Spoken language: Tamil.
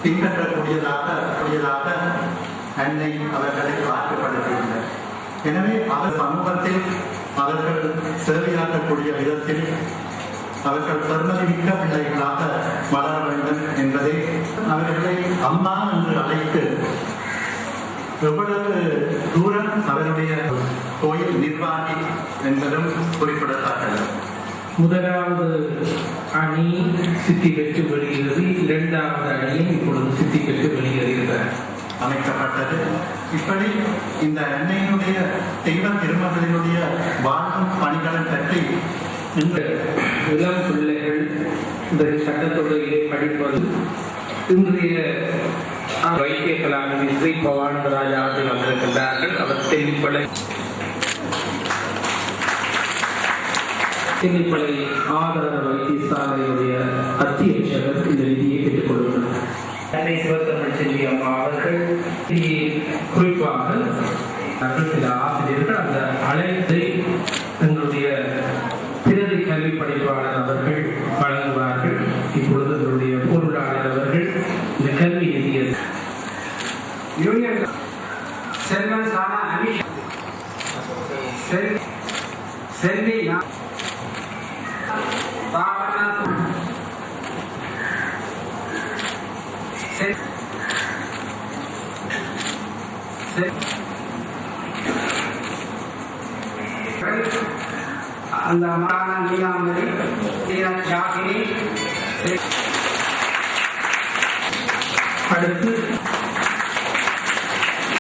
பின்பற்றக்கூடியதாக அன்னை அவர்களை ஆற்றுப்படுத்தியுள்ளனர். எனவே அவர் சமூகத்தில் அவர்கள் சேவையாற்றக்கூடிய விதத்தில் அவர்கள் பெருமதிமிக்க பிள்ளைகளாக வளர வேண்டும் என்பதை அவர்களை அம்மா என்று அழைத்து எவ்வளவு தூரம் அவருடைய கோயில் நிர்வாகி என்பதும் குறிப்பிடத்தக்கது. முதலாவது அணி சித்தி பெற்று வெளியேறி, இரண்டாவது அணியும் இப்பொழுது சித்தி பெற்று வெளியேறுகிறார் அமைக்கப்பட்டது. இப்படி இந்த அன்னையினுடைய தெய்வ திருமகளினுடைய வாழும் பணிகளை பற்றி இந்த இளம் பிள்ளைகள் இந்த சட்டத்தொகையிலே படிப்பது இன்றைய வைத்திய கலாநிதி ஸ்ரீ பவானந்தராஜ் அவர்கள் வந்திருக்கின்றார்கள். அவர் தென்னிப்பளை ஆதார வைத்தியசாலையுடைய அத்தியட்சகர் இந்த நிதியை பெற்றுக் கொள்கிறார். அன்னை சிவத்தமிழ் செல்வி அம்மா அவர்கள் குறிப்பாக சில ஆசிரியர்கள் அந்த அழைத்தை எங்களுடைய பிரதி கல்வி படிப்பாளர் அவர்கள் வழங்குவார்கள். இப்பொழுது எங்களுடைய பொருளாளர் அவர்கள் இந்த கல்வி நிதியை செல்வன் சானா அமிஷ் செல்வி அந்த மாகாண நீலாம்பரி ஜாகினி